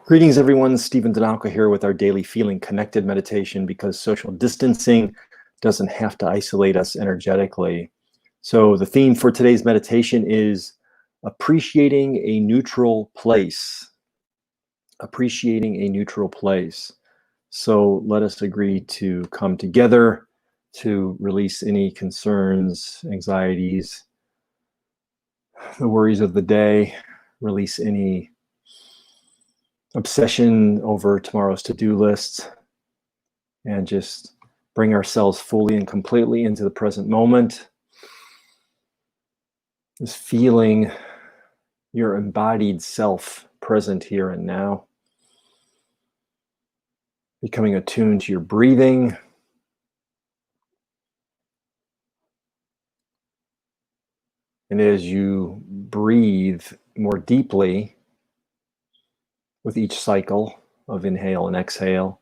Greetings, everyone. Stephen Danalka here with our daily Feeling Connected meditation, because social distancing doesn't have to isolate us energetically. So the theme for today's meditation is appreciating a neutral place. Appreciating a neutral place. So let us agree to come together to release any concerns, anxieties, the worries of the day, release any obsession over tomorrow's to-do list, and just bring ourselves fully and completely into the present moment. Just feeling your embodied self present here and now. Becoming attuned to your breathing. And as you breathe more deeply with each cycle of inhale and exhale,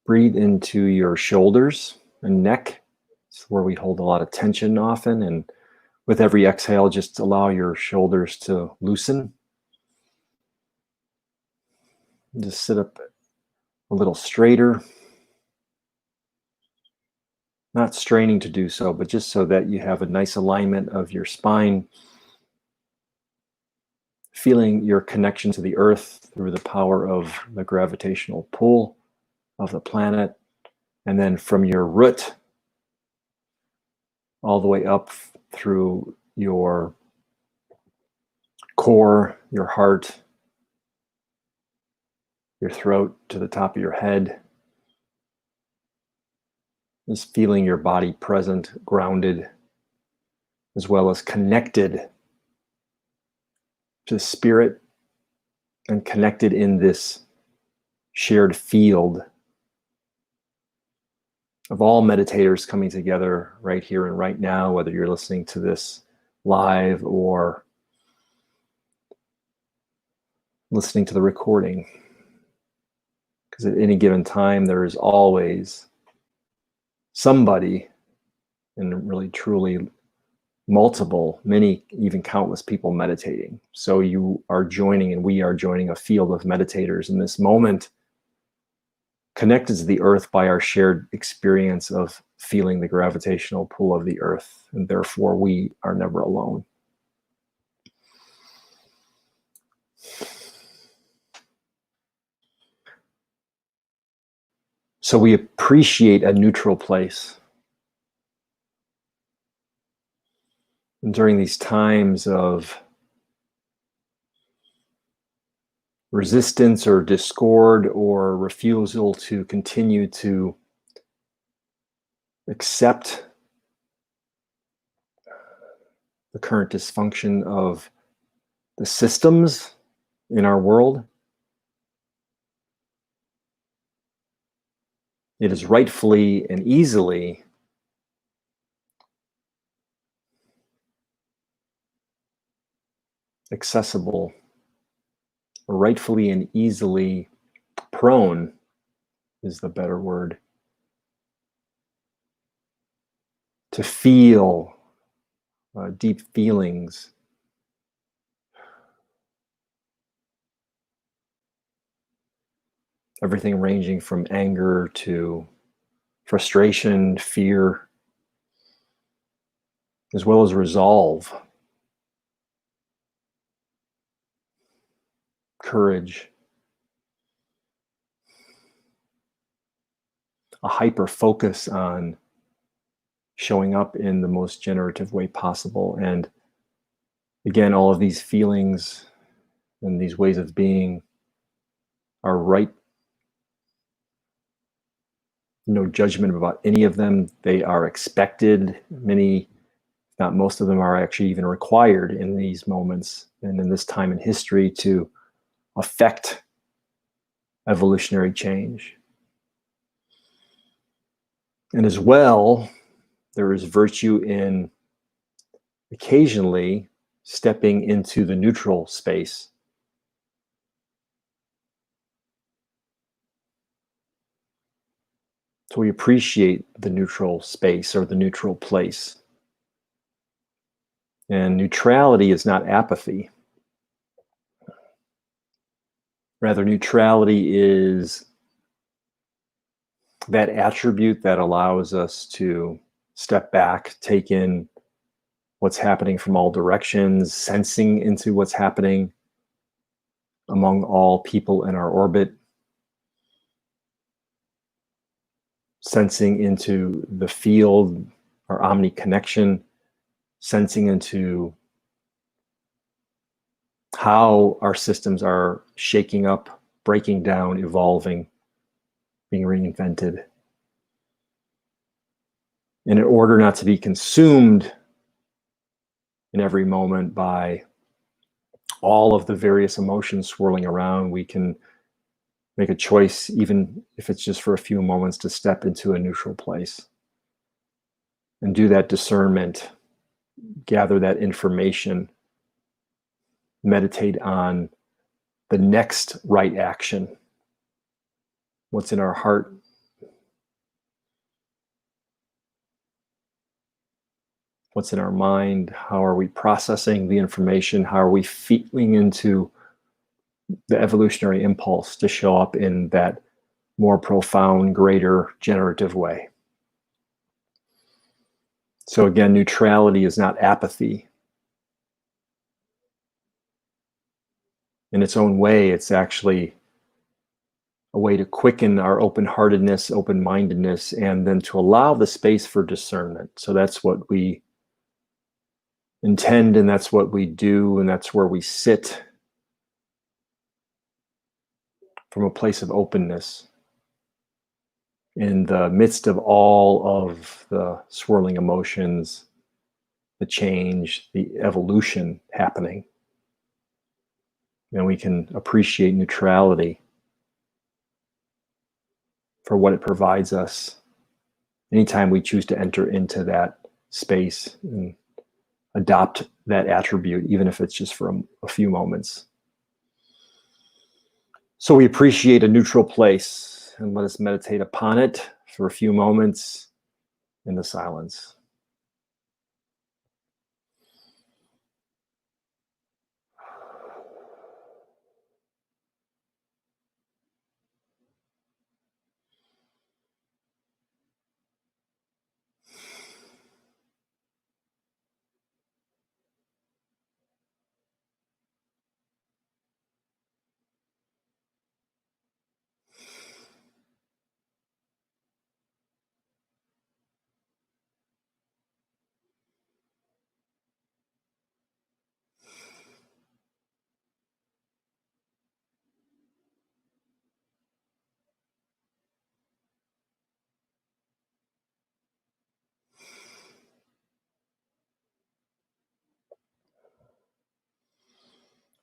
breathe into your shoulders and neck. It's where we hold a lot of tension often, and with every exhale, just allow your shoulders to loosen. Just sit up a little straighter. Not straining to do so, but just so that you have a nice alignment of your spine. Feeling your connection to the earth through the power of the gravitational pull of the planet. And then from your root all the way up through your core, your heart, your throat, to the top of your head. Just feeling your body present, grounded, as well as connected to spirit and connected in this shared field of all meditators coming together right here and right now, whether you're listening to this live or listening to the recording. Because at any given time, there is always somebody, and really truly multiple, many, even countless people meditating. So you are joining, and we are joining a field of meditators in this moment, connected to the earth by our shared experience of feeling the gravitational pull of the earth, and therefore we are never alone. So we appreciate a neutral place. And during these times of resistance or discord or refusal to continue to accept the current dysfunction of the systems in our world, it is rightfully and easily accessible, or rightfully and easily prone is the better word, to feel deep feelings, everything ranging from anger to frustration, fear, as well as resolve, courage, a hyper focus on showing up in the most generative way possible. And again, all of these feelings and these ways of being are right. No judgment about any of them. They are expected. Many, if not most of them, are actually even required in these moments and in this time in history to affect evolutionary change. And as well, there is virtue in occasionally stepping into the neutral space. So we appreciate the neutral space or the neutral place. And neutrality is not apathy. Rather, neutrality is that attribute that allows us to step back, take in what's happening from all directions, sensing into what's happening among all people in our orbit, sensing into the field, our omni-connection, sensing into how our systems are shaking up, breaking down, evolving, being reinvented. And in order not to be consumed in every moment by all of the various emotions swirling around, we can make a choice, even if it's just for a few moments, to step into a neutral place and do that discernment, gather that information, meditate on the next right action, what's in our heart, what's in our mind, how are we processing the information, how are we feeling into the evolutionary impulse to show up in that more profound, greater, generative way. So again, neutrality is not apathy. In its own way, it's actually a way to quicken our open-heartedness, open-mindedness, and then to allow the space for discernment. So that's what we intend, and that's what we do, and that's where we sit from a place of openness in the midst of all of the swirling emotions, the change, the evolution happening. And we can appreciate neutrality for what it provides us anytime we choose to enter into that space and adopt that attribute, even if it's just for a few moments. So we appreciate a neutral place and let us meditate upon it for a few moments in the silence.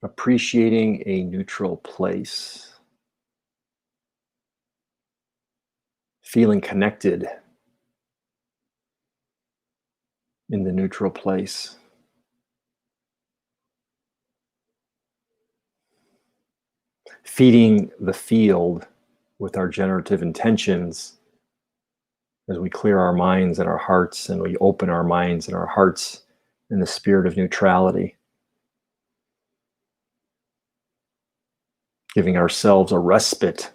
Appreciating a neutral place. Feeling connected in the neutral place. Feeding the field with our generative intentions as we clear our minds and our hearts and we open our minds and our hearts in the spirit of neutrality. Giving ourselves a respite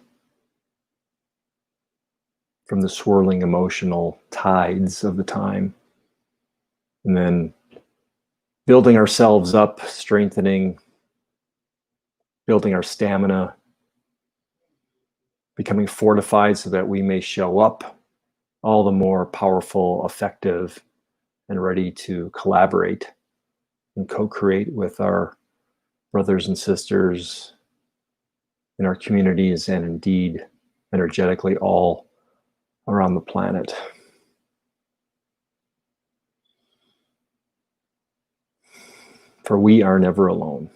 from the swirling emotional tides of the time. And then building ourselves up, strengthening, building our stamina, becoming fortified so that we may show up all the more powerful, effective, and ready to collaborate and co-create with our brothers and sisters in our communities and indeed energetically all around the planet. For we are never alone.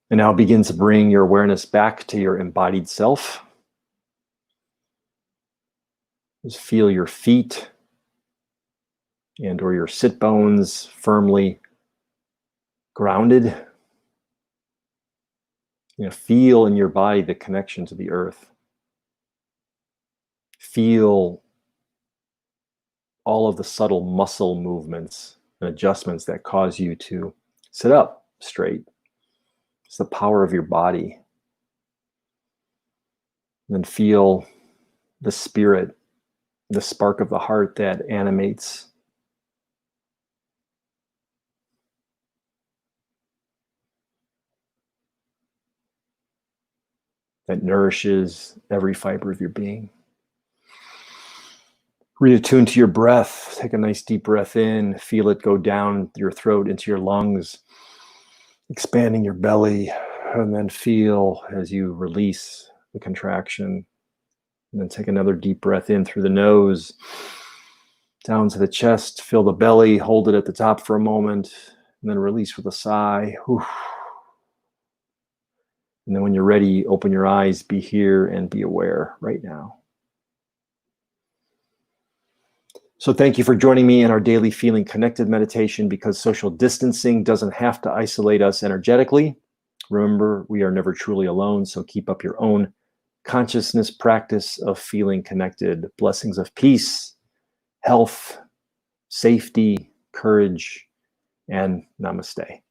And now begin to bring your awareness back to your embodied self. Just feel your feet and or your sit bones firmly grounded. Feel in your body the connection to the earth. Feel all of the subtle muscle movements and adjustments that cause you to sit up straight. It's the power of your body. And then feel the spirit, the spark of the heart that animates. That nourishes every fiber of your being. Reattune to your breath. Take a nice deep breath in. Feel it go down your throat into your lungs, expanding your belly. And then feel as you release the contraction. And then take another deep breath in through the nose, down to the chest. Fill the belly. Hold it at the top for a moment. And then release with a sigh. Whew. And then when you're ready, open your eyes, be here and be aware right now. So thank you for joining me in our daily feeling connected meditation, because social distancing doesn't have to isolate us energetically. Remember, we are never truly alone, so keep up your own consciousness practice of feeling connected. Blessings of peace, health, safety, courage, and namaste.